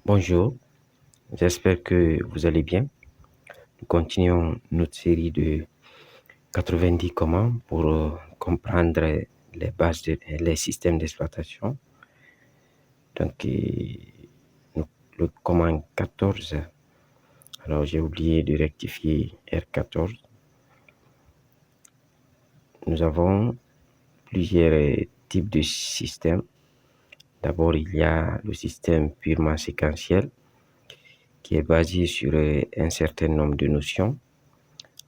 Bonjour, j'espère que vous allez bien. Nous continuons notre série de 90 commandes pour comprendre les bases les systèmes d'exploitation. Donc, le commande 14, alors j'ai oublié de rectifier R14. Nous avons plusieurs types de systèmes. D'abord, il y a le système purement séquentiel qui est basé sur un certain nombre de notions,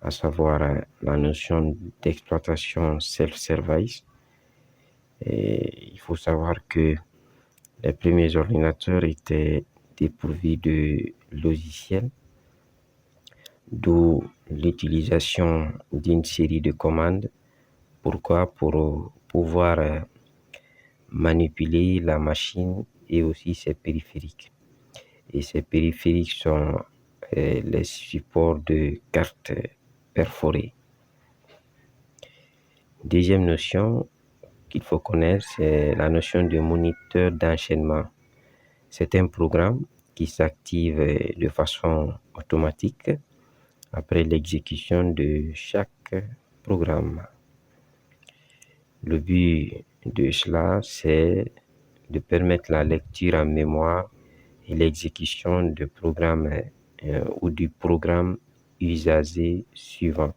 à savoir la notion d'exploitation self-service. Et il faut savoir que les premiers ordinateurs étaient dépourvus de logiciels, d'où l'utilisation d'une série de commandes. Pourquoi? Pour pouvoir manipuler la machine et aussi ses périphériques. Et ces périphériques sont les supports de cartes perforées. Deuxième notion qu'il faut connaître, c'est la notion de moniteur d'enchaînement. C'est un programme qui s'active de façon automatique après l'exécution de chaque programme. Le but de cela, c'est de permettre la lecture en mémoire et l'exécution de programmes ou du programme usagé suivant.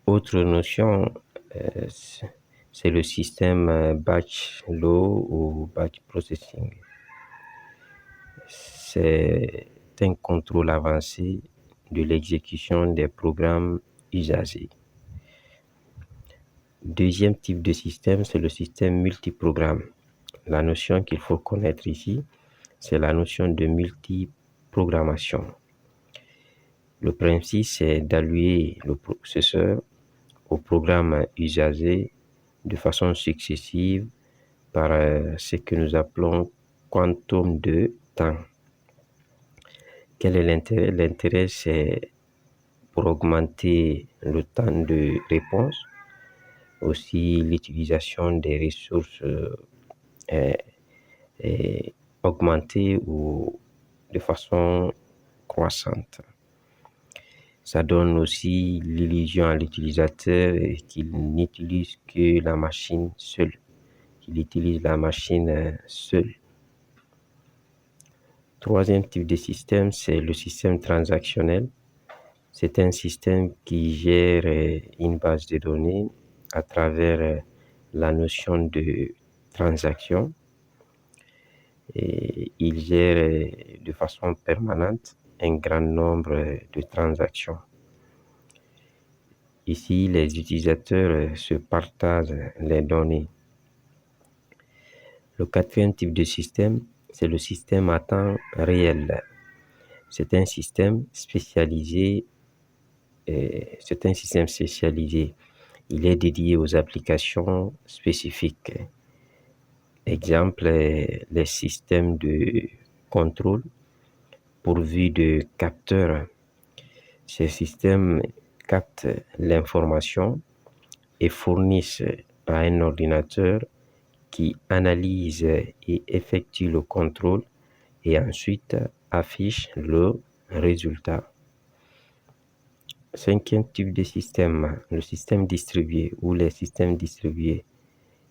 Autre notion, c'est le système batch low ou batch processing. C'est un contrôle avancé de l'exécution des programmes usagés. Deuxième type de système, c'est le système multiprogramme. La notion qu'il faut connaître ici, c'est la notion de multiprogrammation. Le principe, c'est d'allouer le processeur au programme usagé de façon successive par ce que nous appelons quantum de temps. Quel est l'intérêt? L'intérêt, c'est pour augmenter le temps de réponse, aussi l'utilisation des ressources est augmentée ou de façon croissante. Ça donne aussi l'illusion à l'utilisateur qu'il n'utilise que la machine seule, qu'il utilise la machine seule. Troisième type de système, c'est le système transactionnel. C'est un système qui gère une base de données à travers la notion de transaction. Et il gère de façon permanente un grand nombre de transactions. Ici, les utilisateurs se partagent les données. Le quatrième type de système, c'est le système à temps réel. C'est un système spécialisé. Il est dédié aux applications spécifiques. Exemple, les systèmes de contrôle pourvus de capteurs. Ces systèmes captent l'information et fournissent à un ordinateur qui analyse et effectue le contrôle et ensuite affiche le résultat. Cinquième type de système, le système distribué ou les systèmes distribués.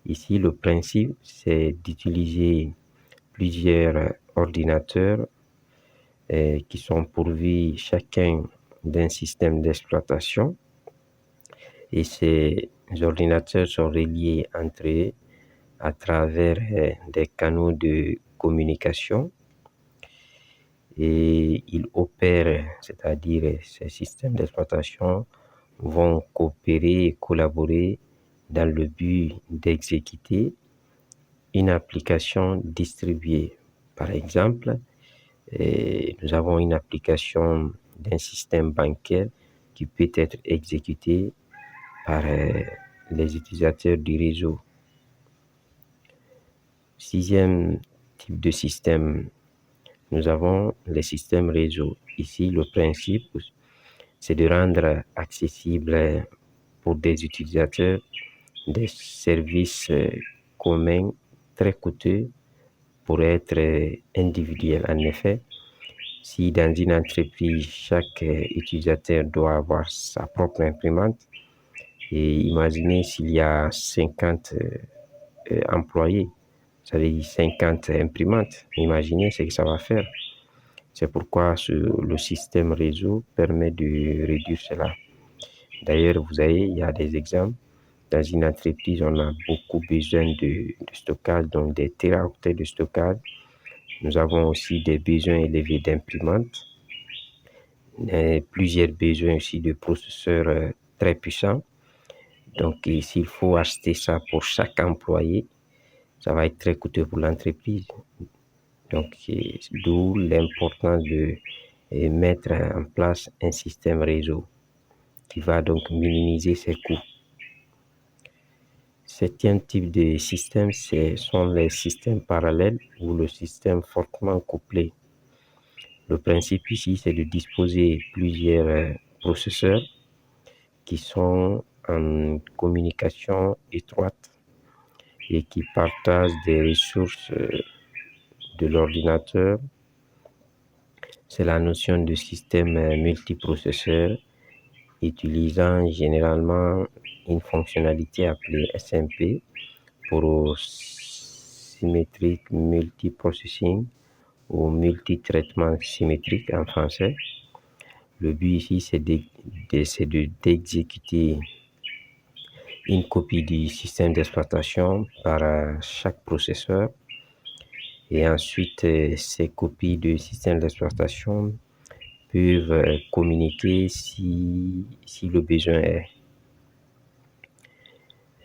Ici, le principe, c'est d'utiliser plusieurs ordinateurs qui sont pourvus chacun d'un système d'exploitation. Et ces ordinateurs sont reliés entre eux à travers des canaux de communication. Et ils opèrent, c'est-à-dire ces systèmes d'exploitation vont coopérer et collaborer dans le but d'exécuter une application distribuée. Par exemple, nous avons une application d'un système bancaire qui peut être exécutée par les utilisateurs du réseau. Sixième type de système, nous avons les systèmes réseau. Ici, le principe, c'est de rendre accessible pour des utilisateurs des services communs très coûteux pourrait être individuel. En effet, si dans une entreprise, chaque utilisateur doit avoir sa propre imprimante, et imaginez s'il y a 50 employés, ça veut dire 50 imprimantes. Imaginez ce que ça va faire. C'est pourquoi le système réseau permet de réduire cela. D'ailleurs, vous voyez, il y a des exemples. Dans une entreprise, on a beaucoup besoin de stockage, donc des téraoctets de stockage. Nous avons aussi des besoins élevés d'imprimantes, plusieurs besoins aussi de processeurs très puissants. Donc, s'il faut acheter ça pour chaque employé, ça va être très coûteux pour l'entreprise. Donc, d'où l'importance de mettre en place un système réseau qui va donc minimiser ses coûts. Septième type de système, ce sont les systèmes parallèles ou le système fortement couplé. Le principe ici, c'est de disposer plusieurs processeurs qui sont en communication étroite et qui partagent des ressources de l'ordinateur. C'est la notion de système multiprocesseur utilisant généralement une fonctionnalité appelée SMP pour symétrique multiprocessing ou multitraitement symétrique en français. Le but ici, c'est d'exécuter une copie du système d'exploitation par chaque processeur. Et ensuite, ces copies du système d'exploitation peuvent communiquer si le besoin est.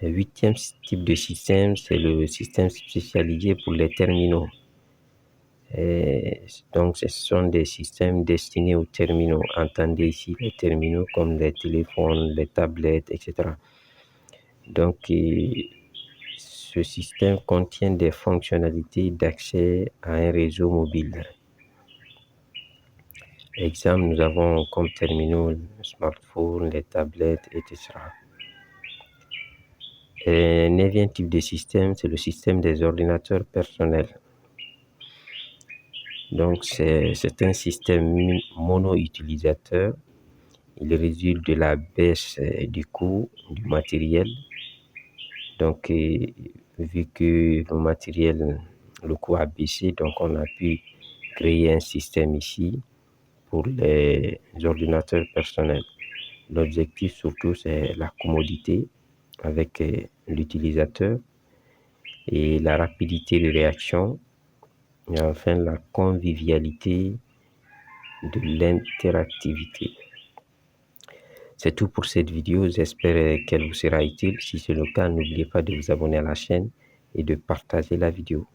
Le huitième type de système, c'est le système spécialisé pour les terminaux. Et donc, ce sont des systèmes destinés aux terminaux. Entendez ici les terminaux comme les téléphones, les tablettes, etc. Donc, ce système contient des fonctionnalités d'accès à un réseau mobile. Exemple, nous avons comme terminaux les smartphones, les tablettes, etc. Et le neuvième type de système, c'est le système des ordinateurs personnels. Donc, c'est un système mono-utilisateur. Il résulte de la baisse du coût du matériel. Donc, vu que le matériel, le coût a baissé, donc on a pu créer un système ici pour les ordinateurs personnels. L'objectif surtout, c'est la commodité avec l'utilisateur et la rapidité de réaction et enfin la convivialité de l'interactivité. C'est tout pour cette vidéo, j'espère qu'elle vous sera utile. Si c'est le cas, n'oubliez pas de vous abonner à la chaîne et de partager la vidéo.